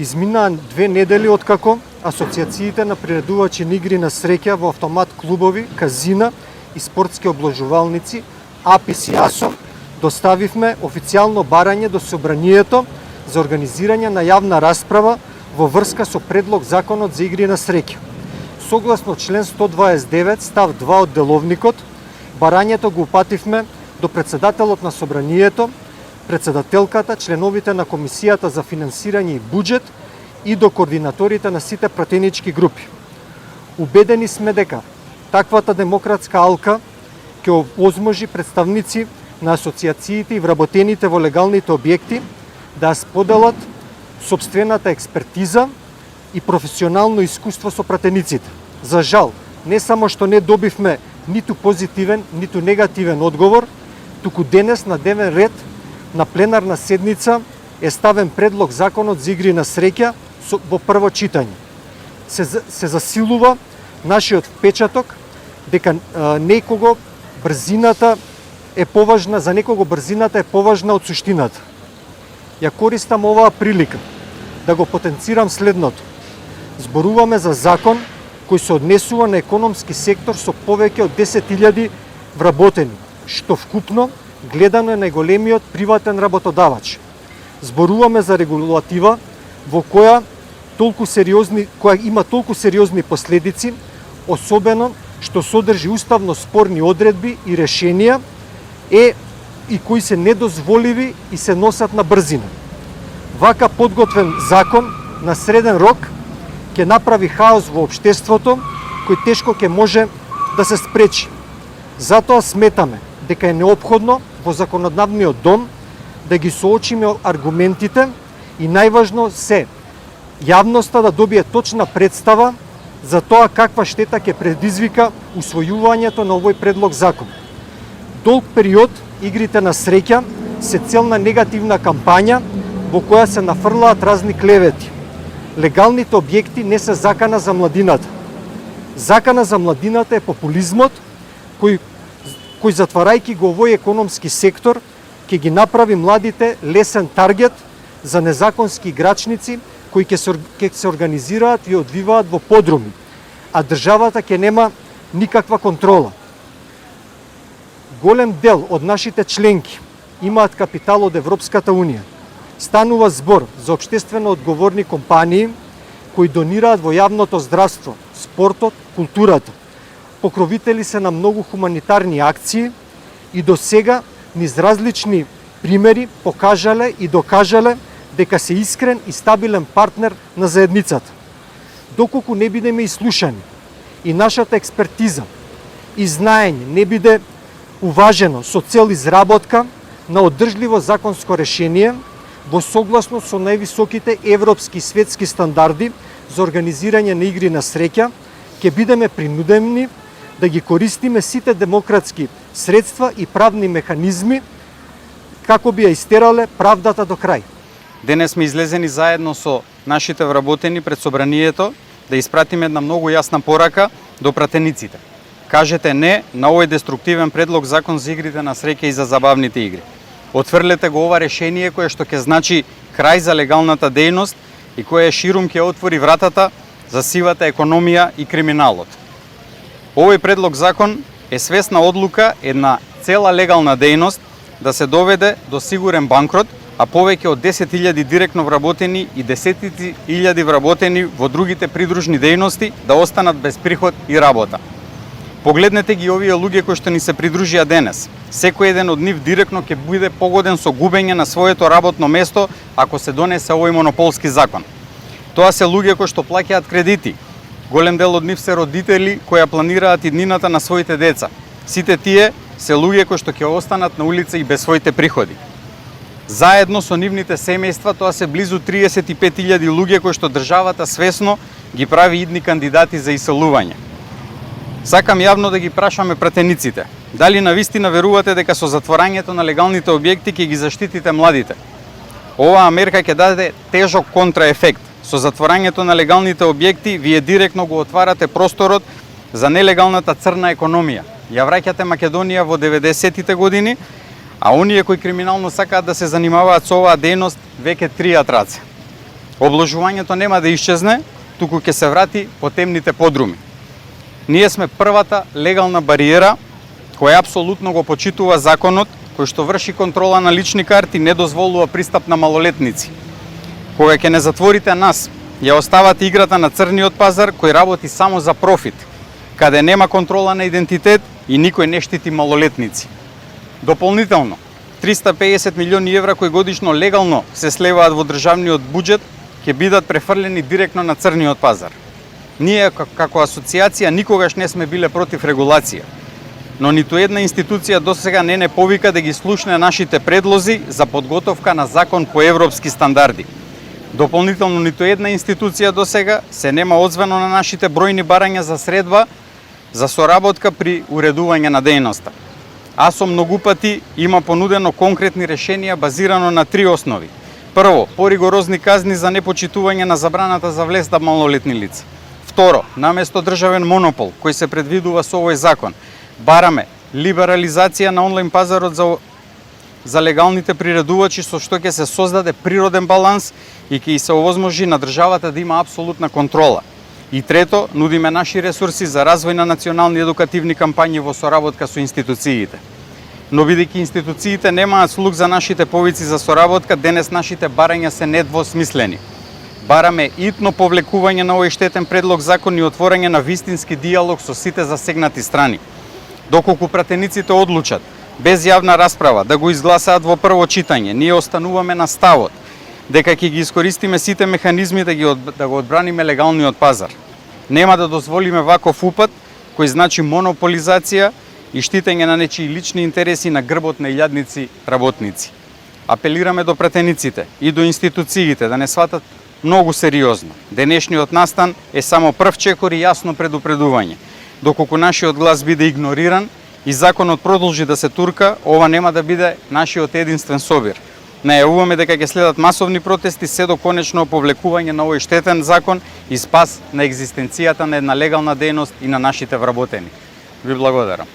Изминаа 2 недели откако асоциациите на приредувачи на игри на среќа во автомат клубови, казина и спортски обложувалници АПИС и АСО доставивме официјално барање до Собранието за организирање на јавна расправа во врска со предлог Законот за игри на среќа. Согласно член 129 став 2 од деловникот, барањето го упативме до председателот на Собранието, председателката, членовите на Комисијата за финансирање и буџет и до координаторите на сите пратенички групи. Убедени сме дека таквата демократска алка ќе овозможи представници на асоциациите и вработените во легалните објекти да споделат сопствената експертиза и професионално искуство со пратениците. За жал, не само што не добивме ниту позитивен, ниту негативен одговор, туку денес на дневен ред на пленарна седница е ставен предлог Законот за игри на среќа во прво читање. Се засилува нашиот впечаток дека некого брзината е поважна, за некого брзината е поважна од суштината. Ја користам оваа прилика да го потенцирам следното. Зборуваме за закон кој се однесува на економски сектор со повеќе од 10.000 вработени, што вкупно гледано е најголемиот приватен работодавач. Зборуваме за регулатива во која има толку сериозни последици, особено што содржи уставно спорни одредби и решенија и кои се недозволиви и се носат на брзина. Вака подготвен закон на среден рок ќе направи хаос во општеството кој тешко ќе може да се спречи. Затоа сметаме дека е неопходно во законодавниот дом да ги соочиме аргументите и најважно се јавноста да добие точна представа за тоа каква штета ќе предизвика усвојувањето на овој предлог закон. Долг период игрите на среќа се цел на негативна кампања во која се нафрлаат разни клевети. Легалните објекти не се закана за младината. Закана за младината е популизмот кој затварајќи го овој економски сектор ќе ги направи младите лесен таргет за незаконски играчници кои ќе се организираат и одвиваат во подруми, а државата ќе нема никаква контрола. Голем дел од нашите членки имаат капитал од Европската Унија. Станува збор за општествено одговорни компании кои донираат во јавното здравство, спортот, културата. Покровители се на многу хуманитарни акции и до сега низ различни примери покажале и докажале дека се искрен и стабилен партнер на заедницата. Доколку не бидеме ислушани и нашата експертиза и знаење не биде уважено со цел изработка на одржливо законско решение во согласност со највисоките европски и светски стандарди за организирање на игри на среќа, ќе бидеме принудени да ги користиме сите демократски средства и правни механизми како би ја истерале правдата до крај. Денес сме излезени заедно со нашите вработени пред Собранието да испратиме една многу јасна порака до пратениците. Кажете не на овој деструктивен предлог Закон за игрите на среќа и за забавните игри. Отфрлете го ова решение кое што ќе значи крај за легалната дејност и кое ширум ќе отвори вратата за сивата економија и криминалот. Овој предлог закон е свесна одлука една цела легална дејност да се доведе до сигурен банкрот, а повеќе од 10.000 директно вработени и десетици илјади вработени во другите придружни дејности да останат без приход и работа. Погледнете ги овие луѓе кои што ни се придружија денес. Секој еден од нив директно ќе биде погоден со губење на своето работно место ако се донесе овој монополски закон. Тоа се луѓе кои што плаќаат кредити. Голем дел од нив се родители кои планираат иднината на своите деца. Сите тие се луѓе кои што ќе останат на улица и без своите приходи. Заедно со нивните семејства тоа се близу 35.000 луѓе кои што државата свесно ги прави идни кандидати за иселување. Сакам јавно да ги прашаме пратениците. Дали навистина верувате дека со затворањето на легалните објекти ќе ги заштитите младите? Оваа мерка ќе даде тежок контраефект. Со затворањето на легалните објекти вие директно го отварате просторот за нелегалната црна економија. Ја враќате Македонија во 90-тите години, а оние кои криминално сакаат да се занимаваат со оваа дејност веќе тријат раце. Обложувањето нема да исчезне, туку ќе се врати по темните подруми. Ние сме првата легална бариера која апсолутно го почитува законот, кој што врши контрола на лични карти, не дозволува пристап на малолетници. Кога ќе не затворите нас, ја оставате играта на црниот пазар кој работи само за профит, каде нема контрола на идентитет и никој не штити малолетници. Дополнително, 350 милиони евра кои годишно легално се слеваат во државниот буџет ќе бидат префрлени директно на црниот пазар. Ние како асоциација никогаш не сме биле против регулација, но ниту една институција досега не повика да ги слушне нашите предлози за подготовка на закон по европски стандарди. Дополнително, ниту една институција досега се нема одзвено на нашите бројни барања за средба за соработка при уредување на дејноста. АСО многу пати има понудено конкретни решенија базирано на три основи. Прво, поригорозни казни за непочитување на забраната за влез на малолетни лица. Второ, наместо државен монопол кој се предвидува со овој закон, бараме либерализација на онлайн пазарот за легалните приредувачи, со што ќе се создаде природен баланс и ќе се овозможи на државата да има апсолутна контрола. И трето, нудиме наши ресурси за развој на национални едукативни кампањи во соработка со институциите. Но бидејќи институциите немаат слух за нашите повици за соработка, денес нашите барања се недвосмислени. Бараме итно повлекување на овој штетен предлог закон и отворање на вистински диалог со сите засегнати страни. Доколку пратениците одлучат, без јавна расправа, да го изгласаат во прво читање, ние остануваме на ставот дека ќе ги искористиме сите механизми да го одбраниме легалниот пазар. Нема да дозволиме ваков упат, кој значи монополизација и штитење на нечии лични интереси на грбот на илјадници работници. Апелираме до пратениците и до институциите да не сватат многу сериозно. Денешниот настан е само прв чекор и јасно предупредување. Доколку нашиот глас биде игнориран и законот продолжи да се турка, ова нема да биде нашиот единствен собир. Најавуваме дека ќе следат масовни протести се до конечно повлекување на овој штетен закон и спас на екзистенцијата на една легална дејност и на нашите вработени. Ви благодарам.